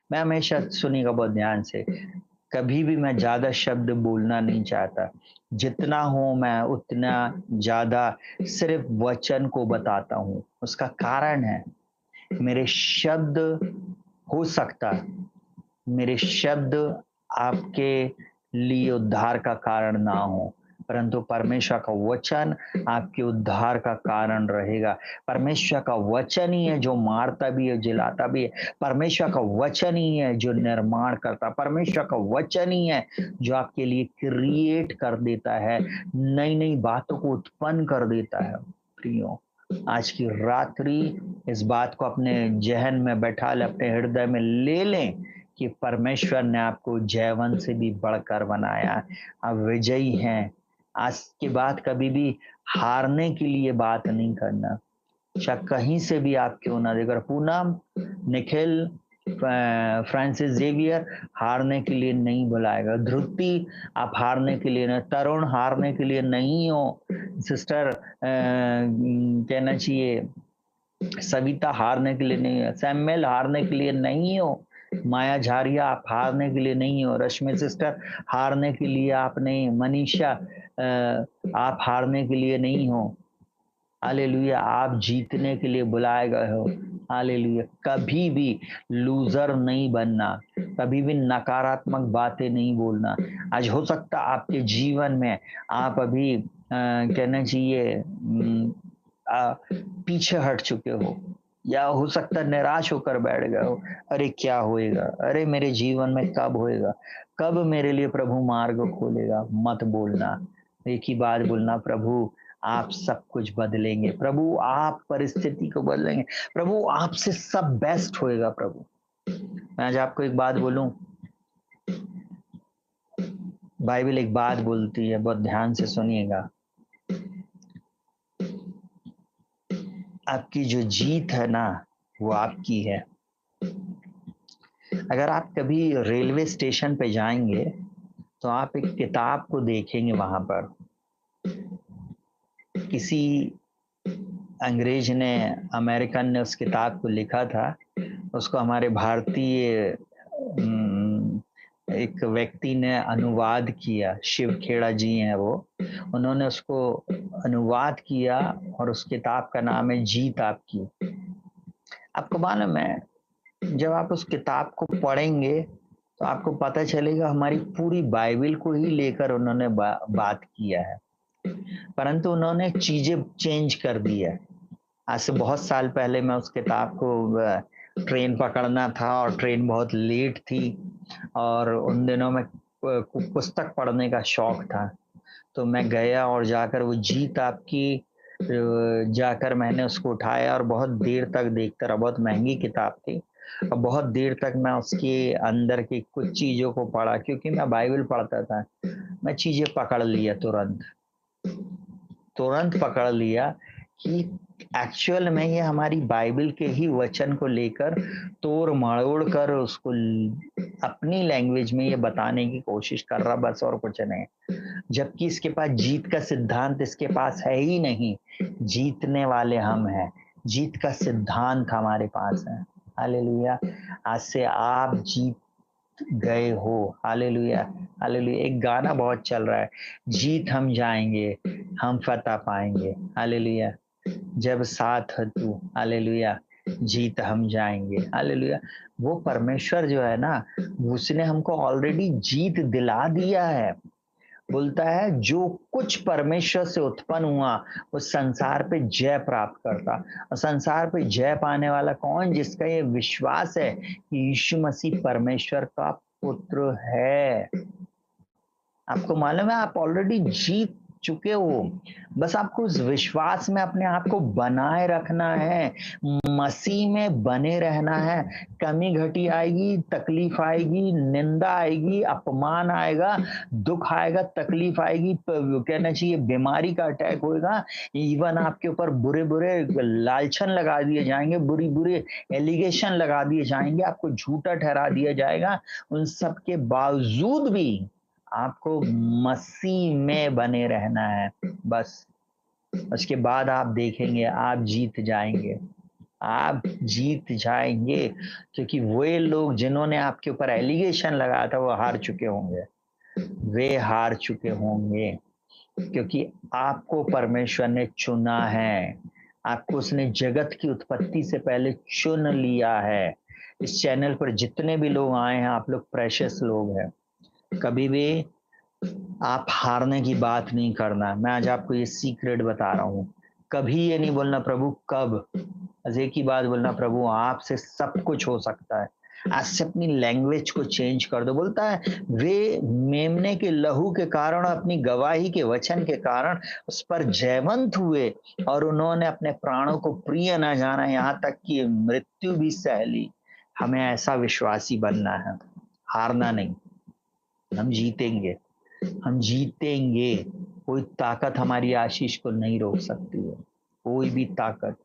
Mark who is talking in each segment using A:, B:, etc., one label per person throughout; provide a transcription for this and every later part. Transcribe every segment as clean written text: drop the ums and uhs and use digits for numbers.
A: मैं हमेशा सुनिएगा बहुत ध्यान से, कभी भी मैं ज़्यादा शब्द बोलना नहीं चाहता। जितना हूँ मैं उतना ज़्यादा सिर्फ़ वचन को बताता हूँ। उसका कारण है, मेरे शब्द हो सकता मेरे शब्द आपके लिए उद्धार का कारण ना हो, परंतु परमेश्वर का वचन आपके उद्धार का कारण रहेगा। परमेश्वर का वचन ही है जो मारता भी है, जिलाता भी है। परमेश्वर का वचन ही है जो निर्माण करता है। परमेश्वर का वचन ही है जो आपके लिए क्रिएट कर देता है, नई-नई बातों को उत्पन्न कर देता है। प्रियो, आज की रात्रि इस बात को अपने ज़हन में बैठा लें, अपने हृदय में ले लें कि परमेश्वर ने आपको जयवंत से भी बढ़कर बनाया। आप विजयी हैं। आज के बाद कभी भी हारने के लिए बात नहीं करना। चाहे कहीं से भी आप क्यों ना देकर पूनम, निखिल, फ्रांसिस जेवियर हारने के लिए नहीं बुलाएगा। ध्रुति, आप हारने के लिए नहीं, तरुण हारने के लिए नहीं हो। सिस्टर कहना चाहिए सविता हारने के लिए नहीं है, सैमुअल हारने के लिए नहीं हो, माया झारिया आप हारने के लिए नहीं हो, रश्मि सिस्टर हारने के लिए आप नहीं, मनीषा आप हारने के लिए नहीं हो। हालेलुया, आप जीतने के लिए बुलाए गए हो। हालेलुया, कभी भी लूजर नहीं बनना, कभी भी नकारात्मक बातें नहीं बोलना। आज हो सकता है आपके जीवन में आप अभी कहना चाहिए पीछे हट चुके हो, या हो सकता है निराश होकर बैठ गए हो। अरे क्या होएगा, अरे मेरे जीवन में कब होएगा, कब मेरे लिए प्रभु मार्ग खोलेगा। मत बोलना, एक ही बात बोलना, प्रभु आप सब कुछ बदलेंगे, प्रभु आप परिस्थिति को बदलेंगे, प्रभु आपसे सब बेस्ट होएगा। प्रभु, मैं आज आपको एक बात बोलूं, बाइबल एक बात बोलती है, बहुत ध्यान से सुनिएगा। आपकी जो जीत है ना, वो आपकी है। अगर आप कभी रेलवे स्टेशन पे जाएंगे तो आप एक किताब को देखेंगे, वहां पर किसी अंग्रेज ने, अमेरिकन ने उस किताब को लिखा था। उसको हमारे भारतीय एक व्यक्ति ने अनुवाद किया, शिव खेड़ा जी हैं वो, उन्होंने उसको अनुवाद किया और उस किताब का नाम है जीत आपकी। आपको मालूम है, जब आप उस किताब को पढ़ेंगे तो आपको पता चलेगा हमारी पूरी बाइबल को ही लेकर उन्होंने बात किया है, परंतु उन्होंने चीजें चेंज कर दी है। आज से बहुत साल पहले मैं उस किताब को ट्रेन पकड़ना था और ट्रेन बहुत लेट थी, और उन दिनों में पुस्तक पढ़ने का शौक था। तो मैं गया और जाकर वो जीत आपकी जाकर मैंने उसको उठाया और बहुत देर तक देखता रहा। बहुत महंगी किताब थी और बहुत देर तक मैं उसके अंदर की कुछ चीजों को पढ़ा, क्योंकि मैं बाइबल पढ़ता था। मैं चीजें पकड़ लिया, तुरंत तुरंत पकड़ लिया कि एक्चुअल में ये हमारी बाइबल के ही वचन को लेकर तोड़ मरोड़ कर उसको अपनी लैंग्वेज में ये बताने की कोशिश कर रहा, बस और कुछ नहीं। जबकि इसके पास जीत का सिद्धांत इसके पास है ही नहीं। जीतने वाले हम हैं, जीत का सिद्धांत हमारे पास है। हालेलुया, आज से आप जीत गए हो। Hallelujah, hallelujah. एक गाना बहुत चल रहा है, जीत हम जाएंगे, हम फतह पाएंगे। हालेलुया, जब साथ है तू। हालेलुया, जीत हम जाएंगे। हालेलुया, वो परमेश्वर जो है ना, उसने हमको ऑलरेडी जीत दिला दिया है। बोलता है जो कुछ परमेश्वर से उत्पन्न हुआ वो संसार पे जय प्राप्त करता। और संसार पे जय पाने वाला कौन? जिसका ये विश्वास है कि यीशु मसीह परमेश्वर का पुत्र है। आपको मालूम है आप ऑलरेडी जीत चुके हो, बस आपको उस विश्वास में अपने आप को बनाए रखना है, मसीह में बने रहना है। कमी घटी आएगी, तकलीफ आएगी, निंदा आएगी, अपमान आएगा, दुख आएगा, तकलीफ आएगी, कहना चाहिए बीमारी का अटैक होएगा, इवन आपके ऊपर बुरे बुरे लालछन लगा दिए जाएंगे, बुरी बुरी एलिगेशन लगा दिए जाएंगे, आपको झूठा ठहरा दिया जाएगा। उन सब के बावजूद भी आपको मसीह में बने रहना है, बस। उसके बाद आप देखेंगे आप जीत जाएंगे। आप जीत जाएंगे, क्योंकि वे लोग जिन्होंने आपके ऊपर एलिगेशन लगाया था वो हार चुके होंगे, वे हार चुके होंगे, क्योंकि आपको परमेश्वर ने चुना है, आपको उसने जगत की उत्पत्ति से पहले चुन लिया है। इस चैनल पर जितने भी लोग आए हैं, आप लोग प्रेशियस लोग हैं। कभी भी आप हारने की बात नहीं करना। मैं आज आपको ये सीक्रेट बता रहा हूँ। कभी ये नहीं बोलना प्रभु कब, बस एक ही बात बोलना, प्रभु आपसे सब कुछ हो सकता है। आज से अपनी लैंग्वेज को चेंज कर दो। बोलता है वे मेमने के लहू के कारण, अपनी गवाही के वचन के कारण उस पर जयवंत हुए, और उन्होंने अपने प्राणों को प्रिय न जाना, यहाँ तक कि मृत्यु भी सह ली। हमें ऐसा विश्वासी बनना है, हारना नहीं। हम जीतेंगे, हम जीतेंगे। कोई ताकत हमारी आशीष को नहीं रोक सकती है, कोई भी ताकत,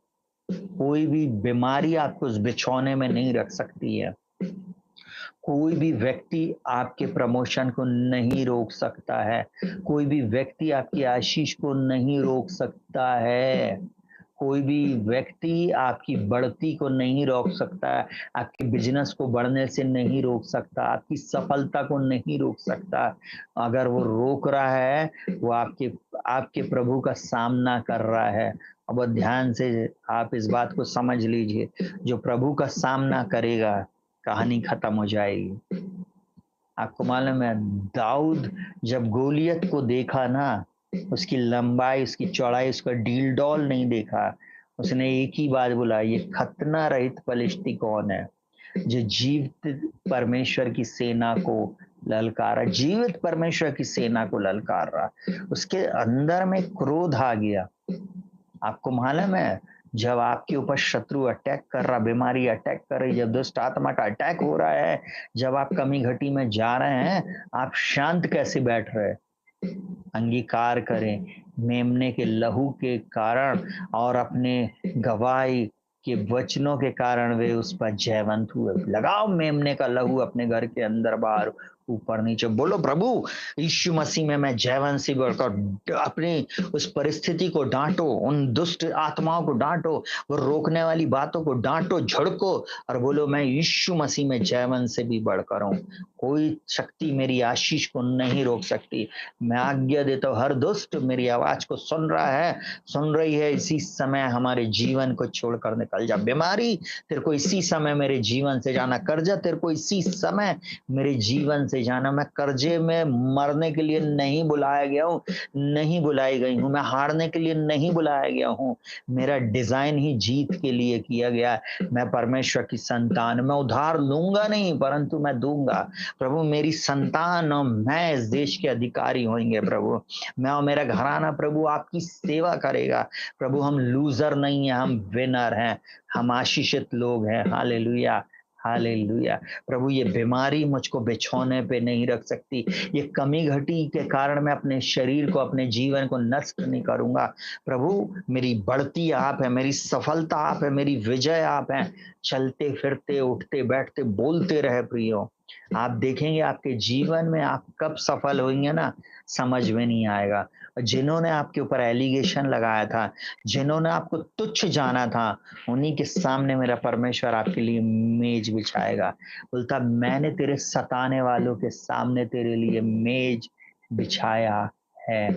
A: कोई भी बीमारी आपको उस बिछौने में नहीं रख सकती है। कोई भी व्यक्ति आपके प्रमोशन को नहीं रोक सकता है, कोई भी व्यक्ति आपकी आशीष को नहीं रोक सकता है, कोई भी व्यक्ति आपकी बढ़ती को नहीं रोक सकता है, आपके बिजनेस को बढ़ने से नहीं रोक सकता, आपकी सफलता को नहीं रोक सकता। अगर वो रोक रहा है, वो आपके आपके प्रभु का सामना कर रहा है। अब ध्यान से आप इस बात को समझ लीजिए, जो प्रभु का सामना करेगा, कहानी खत्म हो जाएगी। आपको मालूम है, दाऊद जब गोलियत को देखा ना, उसकी लंबाई, उसकी चौड़ाई, उसका डील डॉल नहीं देखा, उसने एक ही बात बोला, ये खतना रहित पलिश्ती कौन है जो जीवित परमेश्वर की सेना को ललकारा, जीवित परमेश्वर की सेना को ललकार रहा। उसके अंदर में क्रोध आ गया। आपको मालूम है, जब आपके ऊपर शत्रु अटैक कर रहा, बीमारी अटैक कर रही, जब दुष्ट आत्मा का अटैक हो रहा है, जब आप कमी घटी में जा रहे हैं, आप शांत कैसे बैठ रहे? अंगीकार करें मेमने के लहू के कारण और अपने गवाही के वचनों के कारण वे उस पर जयवंत हुए। लगाओ मेमने का लहू अपने घर के अंदर बाहर, ऊपर नीचे। बोलो प्रभु यीशु मसीह में मैं जयवंत सी बढ़कर अपनी उस परिस्थिति को डांटो, उन दुष्ट आत्माओं को डांटो, वो रोकने वाली बातों को डांटो, झड़को, और बोलो मैं यीशु मसीह में जयवंत से भी बढ़कर हूँ। कोई शक्ति मेरी आशीष को नहीं रोक सकती। मैं आज्ञा देता हूँ, हर दुष्ट मेरी आवाज को सुन रहा है, सुन रही है, इसी समय हमारे जीवन को छोड़कर निकल जा। बीमारी तेरे को इसी समय मेरे जीवन से जाना, कर्जा तेरे को इसी समय मेरे जीवन से जाना। मैं कर्जे में मरने के लिए नहीं बुलाया गया हूँ, नहीं बुलाई गई हूँ। मैं हारने के लिए नहीं बुलाया गया हूँ, मेरा डिजाइन ही जीत के लिए किया गया है। मैं परमेश्वर की संतान, मैं उधार लूंगा नहीं परंतु मैं दूंगा। प्रभु मेरी संतान और मैं इस देश के अधिकारी होंगे। प्रभु मैं और मेरा घराना प्रभु आपकी सेवा करेगा। प्रभु हम लूजर नहीं है, हम विनर हैं, हम आशीषित लोग हैं। Hallelujah, hallelujah. प्रभु ये बीमारी मुझको बिछौने पे नहीं रख सकती, ये कमी घटी के कारण मैं अपने शरीर को, अपने जीवन को नष्ट नहीं करूंगा। प्रभु मेरी बढ़ती आप है, मेरी सफलता आप है, मेरी विजय आप है। चलते फिरते उठते बैठते बोलते रहे प्रियो, आप देखेंगे आपके जीवन में आप कब सफल होंगे ना, समझ में नहीं आएगा। जिन्होंने आपके ऊपर एलिगेशन लगाया था, जिन्होंने आपको तुच्छ जाना था, उन्हीं के सामने मेरा परमेश्वर आपके लिए मेज बिछाएगा। बोलता मैंने तेरे सताने वालों के सामने तेरे लिए मेज बिछाया है।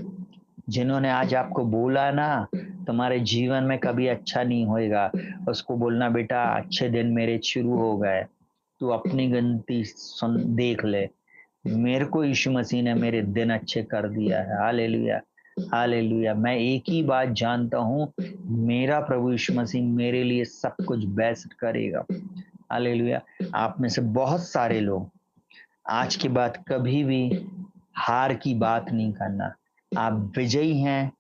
A: जिन्होंने आज आपको बोला ना तुम्हारे जीवन में कभी अच्छा नहीं होएगा, उसको बोलना बेटा अच्छे दिन मेरे शुरू हो गए, तू अपनी गिनती सुन देख ले, मेरे को यीशु मसीह ने मेरे दिन अच्छे कर दिया है। Hallelujah, hallelujah. मैं एक ही बात जानता हूँ, मेरा प्रभु यीशु मसीह मेरे लिए सब कुछ बेस्ट करेगा। हालेलुया। आप में से बहुत सारे लोग आज के बाद कभी भी हार की बात नहीं करना। आप विजयी हैं,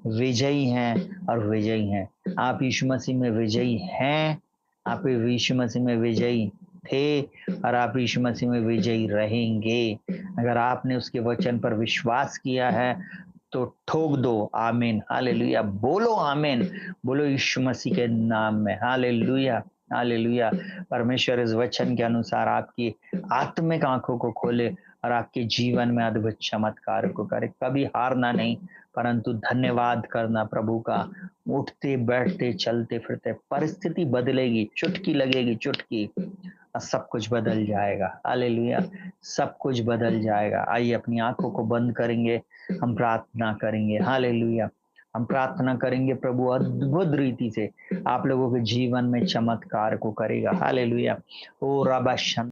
A: विजयी हैं और विजयी हैं। आप यीशु मसीह में विजयी हैं, आप यीशु मसीह में विजयी थे, और आप यीशु मसीह में विजयी रहेंगे। अगर आपने उसके वचन पर विश्वास किया है तो ठोक दो आमीन। हालेलुया, बोलो आमीन, बोलो यीशु मसीह के नाम में। Hallelujah, hallelujah. परमेश्वर इस वचन के अनुसार आपकी आत्मिक आंखों को खोले और आपके जीवन में अद्भुत चमत्कार को करे। कभी हारना नहीं, परंतु धन्यवाद करना प्रभु का। उठते बैठते चलते फिरते परिस्थिति बदलेगी, चुटकी लगेगी, चुटकी और सब कुछ बदल जाएगा। हालेलुया, सब कुछ बदल जाएगा। आइए अपनी आंखों को बंद करेंगे, हम प्रार्थना करेंगे। हालेलुया, हम प्रार्थना करेंगे, प्रभु अद्भुत रीति से आप लोगों के जीवन में चमत्कार को करेगा। हालेलुया। ओ रबा